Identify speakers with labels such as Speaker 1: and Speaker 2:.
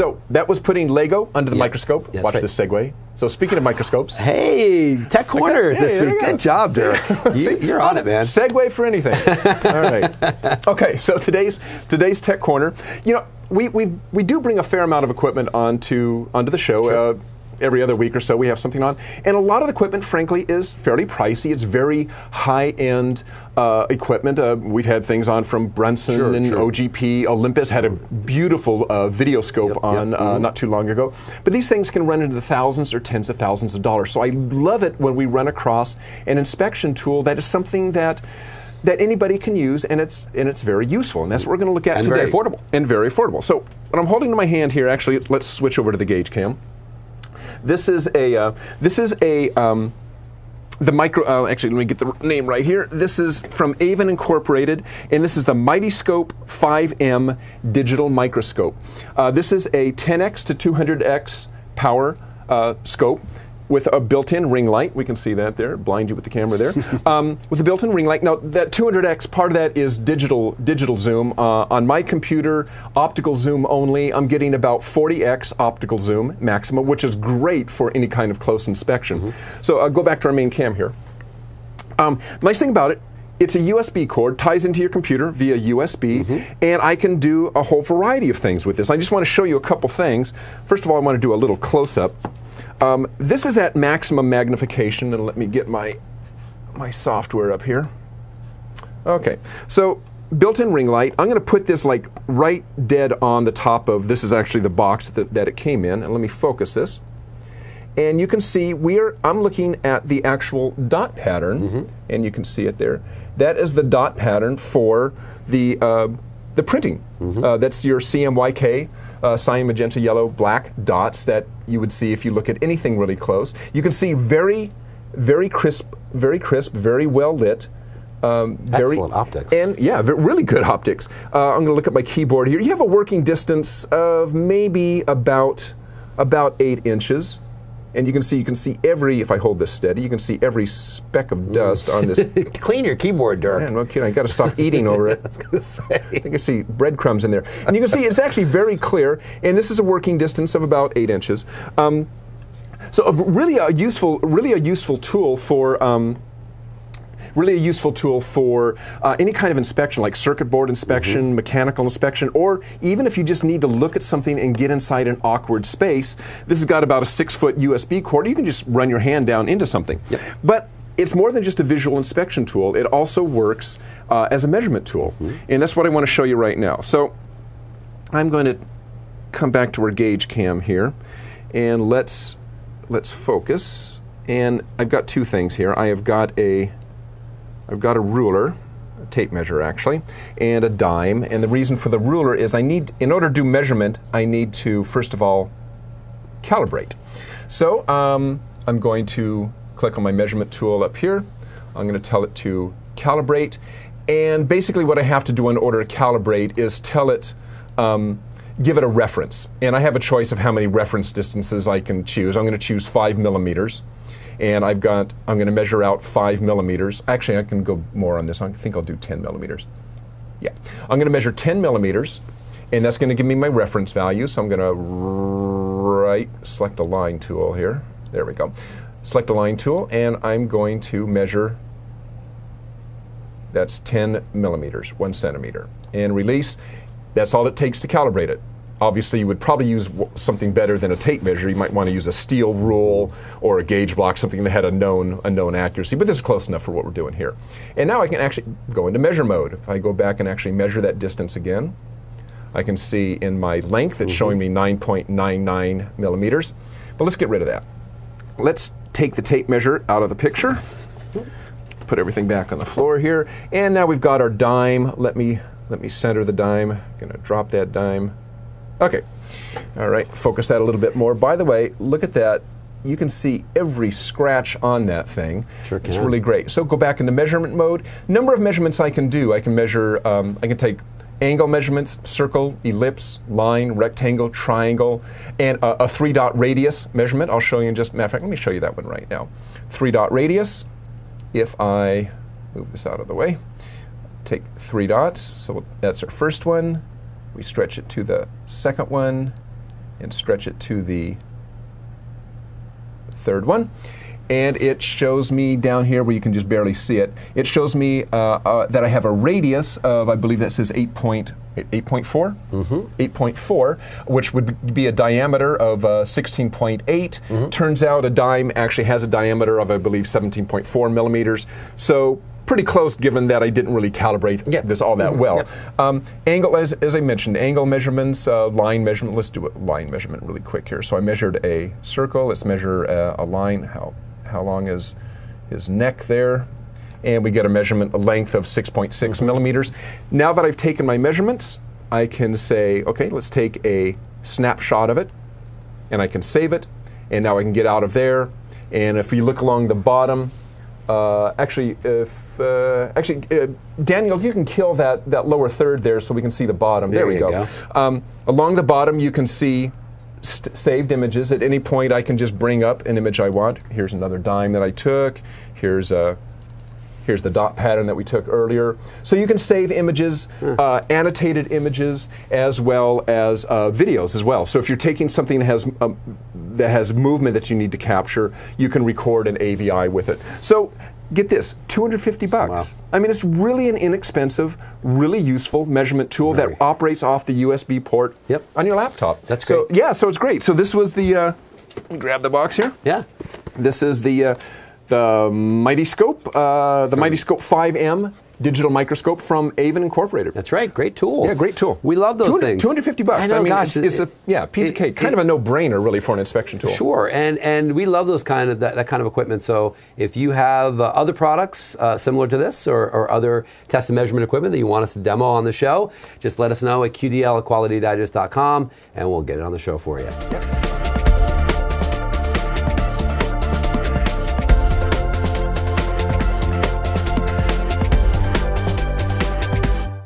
Speaker 1: So that was putting Lego under the
Speaker 2: Yep.
Speaker 1: microscope.
Speaker 2: That's
Speaker 1: Watch
Speaker 2: right.
Speaker 1: this segue. So speaking of microscopes.
Speaker 2: Hey, TechCorner this
Speaker 1: there
Speaker 2: week.
Speaker 1: you go.
Speaker 2: Good job, Derek. You're on it, man.
Speaker 1: Segue for anything. All right. Okay, so today's TechCorner. You know, we do bring a fair amount of equipment onto the show.
Speaker 2: Sure.
Speaker 1: Every other week or so we have something on. And a lot of the equipment, frankly, is fairly pricey. It's very high-end equipment. We've had things on from Brunson
Speaker 2: Sure,
Speaker 1: and
Speaker 2: sure.
Speaker 1: OGP. Olympus had a beautiful video scope on not too long ago. But these things can run into the thousands or tens of thousands of dollars. So I love it when we run across an inspection tool that is something that anybody can use, and it's very useful, and that's what we're going to look at today.
Speaker 2: And very affordable.
Speaker 1: And very affordable. So what I'm holding in my hand here, actually, let's switch over to the gauge cam. This is the micro. Actually, let me get the name right here. This is from Aven Incorporated, and this is the MightyScope 5M digital microscope. This is a 10x to 200x power scope with a built-in ring light. We can see that there, blind you with the camera there. With a built-in ring light. Now, that 200x, part of that is digital zoom. On my computer, optical zoom only, I'm getting about 40x optical zoom maximum, which is great for any kind of close inspection. So I'll go back to our main cam here. Nice thing about it, it's a USB cord, ties into your computer via USB, and I can do a whole variety of things with this. I just want to show you a couple things. First of all, I want to do a little close-up. This is at maximum magnification, and let me get my software up here. Okay, so built-in ring light. I'm going to put this like right dead on the top of, this is actually the box that it came in, and let me focus this. And you can see I'm looking at the actual dot pattern, and you can see it there. That is the dot pattern for the printing. That's your CMYK, cyan, magenta, yellow, black dots that you would see if you look at anything really close. You can see very crisp, very well lit.
Speaker 2: Excellent optics.
Speaker 1: And yeah, really good optics. I'm going to look at my keyboard here. You have a working distance of maybe about 8 inches. And you can see every, if I hold this steady, you can see every speck of dust on this.
Speaker 2: Clean your keyboard, Dirk.
Speaker 1: Man, no kidding, I got to stop eating over it.
Speaker 2: I was going to say.
Speaker 1: I think I see breadcrumbs in there. And you can see it's actually very clear, and this is a working distance of about 8 inches. So really a useful tool for any kind of inspection, like circuit board inspection, mechanical inspection, or even if you just need to look at something and get inside an awkward space. This has got about a 6-foot USB cord. You can just run your hand down into something. But it's more than just a visual inspection tool. It also works as a measurement tool. And that's what I want to show you right now. So I'm going to come back to our gauge cam here, and let's focus. And I've got two things here. I've got a ruler, a tape measure actually, and a dime. And the reason for the ruler is in order to do measurement, I need to, first of all, calibrate. So I'm going to click on my measurement tool up here. I'm going to tell it to calibrate. And basically what I have to do in order to calibrate is tell it, give it a reference. And I have a choice of how many reference distances I can choose. I'm going to choose 5 millimeters. And I'm going to measure out 5 millimeters. Actually, I can go more on this. I think I'll do 10 millimeters. Yeah. I'm going to measure 10 millimeters, and that's going to give me my reference value. So I'm going to select a line tool here. There we go. Select a line tool, and I'm going to measure, that's 10 millimeters, 1 centimeter. And release, that's all it takes to calibrate it. Obviously, you would probably use something better than a tape measure. You might want to use a steel rule or a gauge block, something that had a known accuracy. But this is close enough for what we're doing here. And now I can actually go into measure mode. If I go back and actually measure that distance again, I can see in my length it's showing me 9.99 millimeters. But let's get rid of that. Let's take the tape measure out of the picture. Put everything back on the floor here. And now we've got our dime. Let me center the dime. I'm going to drop that dime. Okay, all right, focus that a little bit more. By the way, look at that. You can see every scratch on that thing.
Speaker 2: Sure can.
Speaker 1: It's really great. So go back into measurement mode. Number of measurements I can do. I can measure, I can take angle measurements, circle, ellipse, line, rectangle, triangle, and a 3-dot radius measurement. I'll show you in just, matter of fact, let me show you that one right now. 3-dot radius. If I move this out of the way, take 3 dots. So that's our first one. We stretch it to the second one, and stretch it to the third one. And it shows me down here where you can just barely see it. It shows me that I have a radius of, I believe that says 8.4? 8.4, which would be a diameter of 16.8. Turns out a dime actually has a diameter of, I believe, 17.4 millimeters. So pretty close, given that I didn't really calibrate this all that well. Angle, as I mentioned, angle measurements, line measurement. Let's do a line measurement really quick here. So I measured a circle. Let's measure a line. How long is his neck there? And we get a measurement, a length of 6.6 millimeters. Now that I've taken my measurements, I can say, okay, let's take a snapshot of it, and I can save it, and now I can get out of there. And if you look along the bottom, Daniel, you can kill that lower third there so we can see the bottom. There we go. Along the bottom, you can see saved images. At any point, I can just bring up an image I want. Here's another dime that I took. Here's the dot pattern that we took earlier. So you can save images, annotated images, as well as videos as well. So if you're taking something that has movement that you need to capture, you can record an AVI with it. So get this, $250.
Speaker 2: Wow.
Speaker 1: I mean, it's really an inexpensive, really useful measurement tool that operates off the USB port on your laptop.
Speaker 2: That's great.
Speaker 1: So, yeah, so it's great. So this was the, let me grab the box here.
Speaker 2: Yeah.
Speaker 1: This is the MightyScope, the MightyScope 5M digital microscope from Aven Incorporated.
Speaker 2: That's right, great tool.
Speaker 1: Yeah, great tool.
Speaker 2: We love those things.
Speaker 1: $250.
Speaker 2: I know, gosh,
Speaker 1: it's a piece of cake. Kind of a no-brainer, really, for an inspection tool.
Speaker 2: Sure, and we love those that kind of equipment. So if you have other products similar to this or other test and measurement equipment that you want us to demo on the show, just let us know at qdl@qualitydigest.com, and we'll get it on the show for you. Yep.